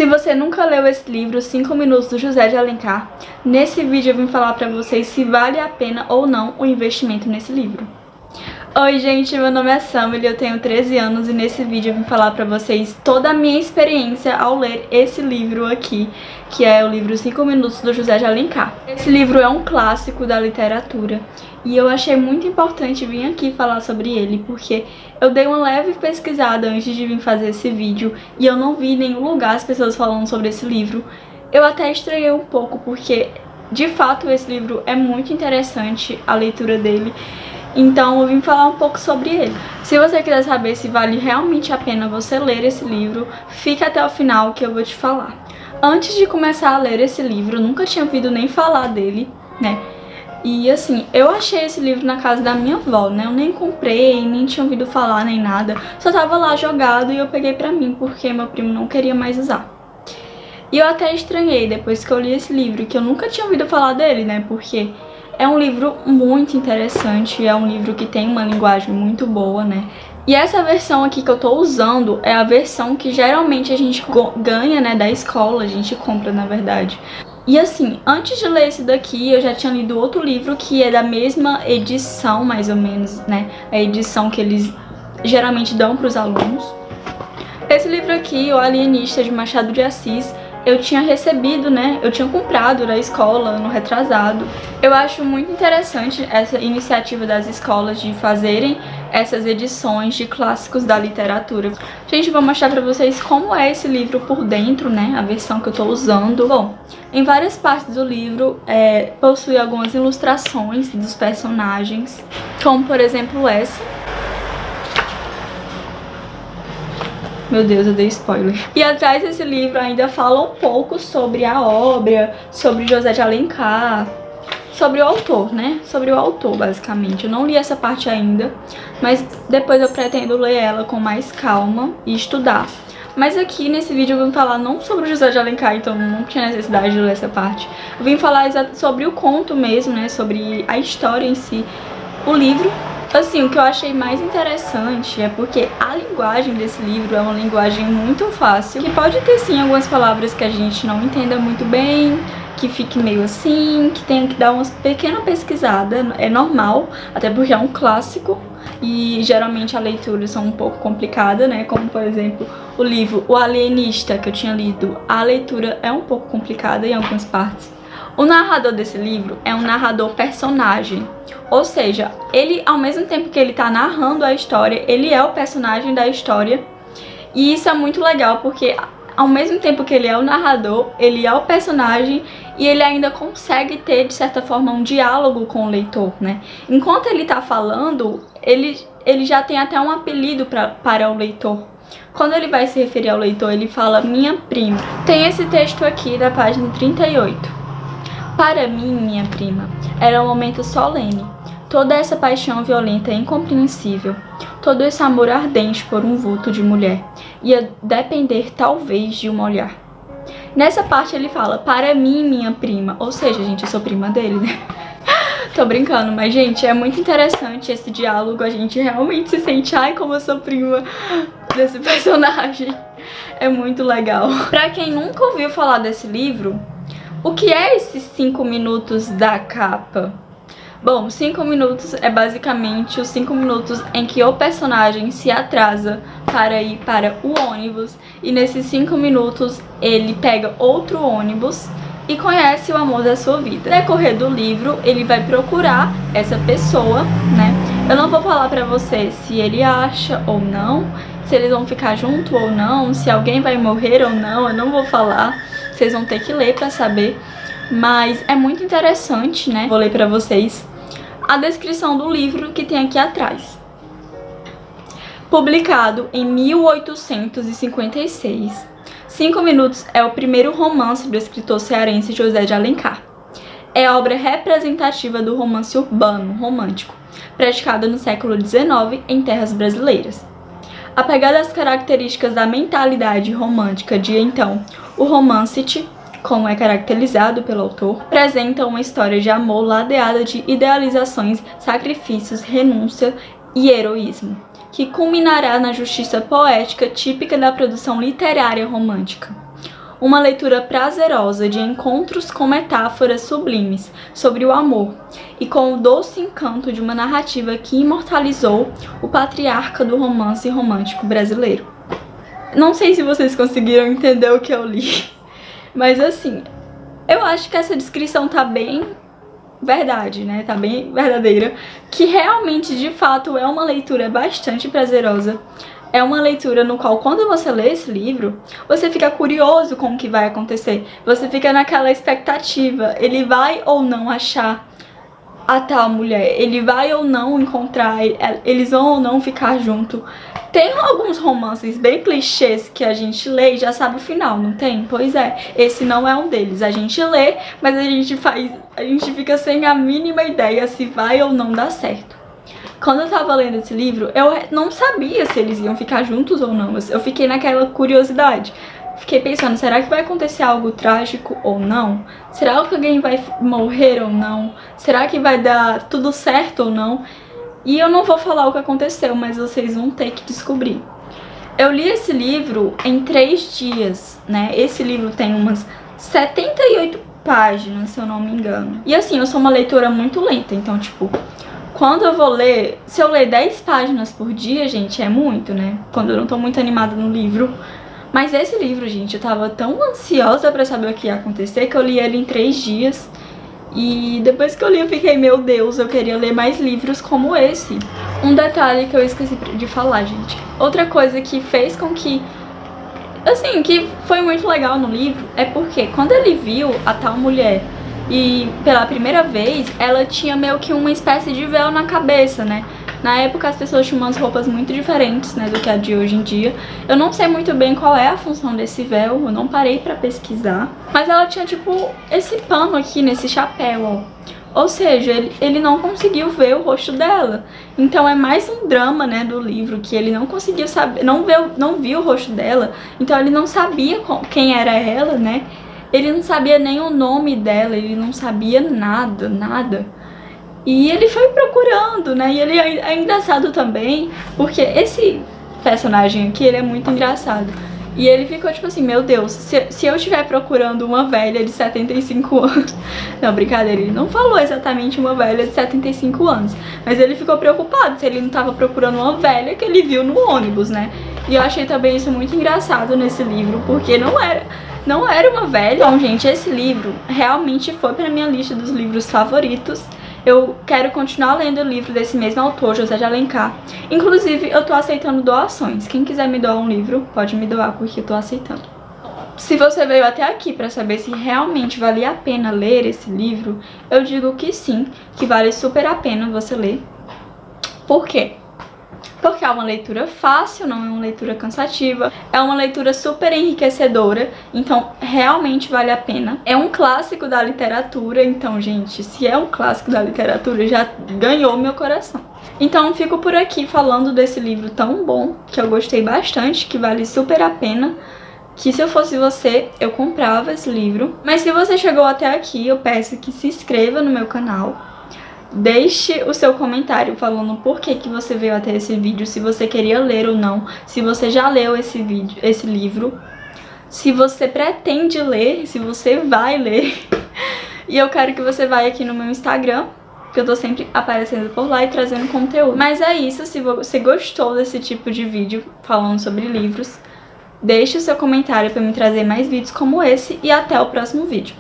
Se você nunca leu esse livro, 5 Minutos do José de Alencar, nesse vídeo eu vim falar pra vocês se vale a pena ou não o investimento nesse livro. Oi gente, meu nome é Samely, eu tenho 13 anos e nesse vídeo eu vim falar pra vocês toda a minha experiência ao ler esse livro aqui, que é o livro 5 Minutos do José de Alencar. Esse livro é um clássico da literatura e eu achei muito importante vir aqui falar sobre ele, porque eu dei uma leve pesquisada antes de vir fazer esse vídeo e eu não vi em nenhum lugar as pessoas falando sobre esse livro. Eu até estranhei um pouco, porque de fato esse livro é muito interessante, a leitura dele. Então eu vim falar um pouco sobre ele. Se você quiser saber se vale realmente a pena você ler esse livro, fica até o final que eu vou te falar. Antes de começar a ler esse livro, eu nunca tinha ouvido nem falar dele, né? E assim, eu achei esse livro na casa da minha avó, né? Eu nem comprei, nem tinha ouvido falar, nem nada. Só tava lá jogado e eu peguei pra mim, porque meu primo não queria mais usar. E eu até estranhei depois que eu li esse livro, que eu nunca tinha ouvido falar dele, né? Porque é um livro muito interessante, é um livro que tem uma linguagem muito boa, né? E essa versão aqui que eu tô usando é a versão que geralmente a gente ganha, né, da escola, a gente compra, na verdade. E assim, antes de ler esse daqui, eu já tinha lido outro livro que é da mesma edição, mais ou menos, né? A edição que eles geralmente dão pros alunos. Esse livro aqui, O Alienista, de Machado de Assis, eu tinha recebido, né? Eu tinha comprado da escola no retrasado. Eu acho muito interessante essa iniciativa das escolas de fazerem essas edições de clássicos da literatura. Gente, vou mostrar pra vocês como é esse livro por dentro, né? A versão que eu tô usando. Bom, em várias partes do livro possui algumas ilustrações dos personagens, como por exemplo essa. Meu Deus, eu dei spoiler. E atrás desse livro ainda fala um pouco sobre a obra, sobre José de Alencar, sobre o autor, né? Sobre o autor, basicamente. Eu não li essa parte ainda, mas depois eu pretendo ler ela com mais calma e estudar. Mas aqui nesse vídeo eu vim falar não sobre o José de Alencar, então não tinha necessidade de ler essa parte. Eu vim falar sobre o conto mesmo, né? Sobre a história em si, o livro. Assim, o que eu achei mais interessante é porque a linguagem desse livro é uma linguagem muito fácil, que pode ter sim algumas palavras que a gente não entenda muito bem, que fique meio assim, que tenha que dar uma pequena pesquisada, é normal, até porque é um clássico e geralmente a leitura são um pouco complicada, né? Como por exemplo o livro O Alienista, que eu tinha lido, a leitura é um pouco complicada em algumas partes. O narrador desse livro é um narrador personagem, ou seja, ele, ao mesmo tempo que ele tá narrando a história, ele é o personagem da história. E isso é muito legal, porque ao mesmo tempo que ele é o narrador, ele é o personagem e ele ainda consegue ter, de certa forma, um diálogo com o leitor, né? Enquanto ele tá falando, ele já tem até um apelido para o leitor. Quando ele vai se referir ao leitor, ele fala minha prima. Tem esse texto aqui da página 38. Para mim, minha prima, era um momento solene. Toda essa paixão violenta e incompreensível, todo esse amor ardente por um vulto de mulher, ia depender talvez de um olhar. Nessa parte ele fala, para mim, minha prima, ou seja, gente, eu sou prima dele, né? Tô brincando, mas gente, é muito interessante esse diálogo, a gente realmente se sente, ai, como eu sou prima desse personagem. É muito legal. Pra quem nunca ouviu falar desse livro, o que é esses 5 minutos da capa? Bom, 5 minutos é basicamente os 5 minutos em que o personagem se atrasa para ir para o ônibus e nesses 5 minutos ele pega outro ônibus e conhece o amor da sua vida. No decorrer do livro, ele vai procurar essa pessoa, né? Eu não vou falar pra você se ele acha ou não, se eles vão ficar junto ou não, se alguém vai morrer ou não, eu não vou falar. Vocês vão ter que ler pra saber, mas é muito interessante, né? Vou ler pra vocês a descrição do livro que tem aqui atrás. Publicado em 1856, 5 Minutos é o primeiro romance do escritor cearense José de Alencar. É a obra representativa do romance urbano romântico, praticado no século XIX em terras brasileiras. Apegado às características da mentalidade romântica de então, o romance, como é caracterizado pelo autor, apresenta uma história de amor ladeada de idealizações, sacrifícios, renúncia e heroísmo, que culminará na justiça poética típica da produção literária romântica. uma leitura prazerosa de encontros com metáforas sublimes sobre o amor e com o doce encanto de uma narrativa que imortalizou o patriarca do romance romântico brasileiro. Não sei se vocês conseguiram entender o que eu li, mas assim, eu acho que essa descrição tá bem verdade, né? Tá bem verdadeira, que realmente, de fato, é uma leitura bastante prazerosa. É uma leitura no qual, quando você lê esse livro, você fica curioso com o que vai acontecer. Você fica naquela expectativa. Ele vai ou não achar a tal mulher? Ele vai ou não encontrar? Eles vão ou não ficar junto? Tem alguns romances bem clichês que a gente lê e já sabe o final, não tem? Pois é, esse não é um deles. A gente lê, mas a gente fica sem a mínima ideia se vai ou não dar certo. Quando eu tava lendo esse livro, eu não sabia se eles iam ficar juntos ou não. Eu fiquei naquela curiosidade. Fiquei pensando, será que vai acontecer algo trágico ou não? Será que alguém vai morrer ou não? Será que vai dar tudo certo ou não? E eu não vou falar o que aconteceu, mas vocês vão ter que descobrir. Eu li esse livro em 3 dias, né? Esse livro tem umas 78 páginas, se eu não me engano. E assim, eu sou uma leitora muito lenta, então tipo, quando eu vou ler, se eu ler 10 páginas por dia, gente, é muito, né? Quando eu não tô muito animada no livro. Mas esse livro, gente, eu tava tão ansiosa pra saber o que ia acontecer que eu li ele em 3 dias. E depois que eu li, eu fiquei, meu Deus, eu queria ler mais livros como esse. Um detalhe que eu esqueci de falar, gente. Outra coisa que fez com que, assim, que foi muito legal no livro, é porque quando ele viu a tal mulher e pela primeira vez, ela tinha meio que uma espécie de véu na cabeça, né? Na época as pessoas tinham umas roupas muito diferentes, né, do que a de hoje em dia. Eu não sei muito bem qual é a função desse véu, eu não parei pra pesquisar. Mas ela tinha, tipo, esse pano aqui nesse chapéu, ó. Ou seja, ele não conseguiu ver o rosto dela. Então é mais um drama, né, do livro, que ele não conseguiu saber, não viu o rosto dela. Então ele não sabia quem era ela, né? Ele não sabia nem o nome dela, ele não sabia nada, nada. E ele foi procurando, né? E ele é engraçado também, porque esse personagem aqui, ele é muito engraçado. E ele ficou tipo assim, meu Deus, se eu estiver procurando uma velha de 75 anos... Não, brincadeira, ele não falou exatamente uma velha de 75 anos. Mas ele ficou preocupado se ele não estava procurando uma velha que ele viu no ônibus, né? E eu achei também isso muito engraçado nesse livro, porque não era uma velha. Então, gente, esse livro realmente foi pra minha lista dos livros favoritos. Eu quero continuar lendo o livro desse mesmo autor, José de Alencar. Inclusive, eu tô aceitando doações. Quem quiser me doar um livro, pode me doar, porque eu tô aceitando. Se você veio até aqui pra saber se realmente valia a pena ler esse livro, eu digo que sim, que vale super a pena você ler. Por quê? Porque é uma leitura fácil, não é uma leitura cansativa, é uma leitura super enriquecedora, então realmente vale a pena. É um clássico da literatura, então, gente, se é um clássico da literatura, já ganhou meu coração. Então fico por aqui falando desse livro tão bom, que eu gostei bastante, que vale super a pena, que se eu fosse você, eu comprava esse livro. Mas se você chegou até aqui, eu peço que se inscreva no meu canal. Deixe o seu comentário falando por que você veio até esse vídeo, se você queria ler ou não, se você já leu esse livro, se você pretende ler, se você vai ler. E eu quero que você vá aqui no meu Instagram, que eu tô sempre aparecendo por lá e trazendo conteúdo. Mas é isso, se você gostou desse tipo de vídeo falando sobre livros, deixe o seu comentário pra me trazer mais vídeos como esse e até o próximo vídeo.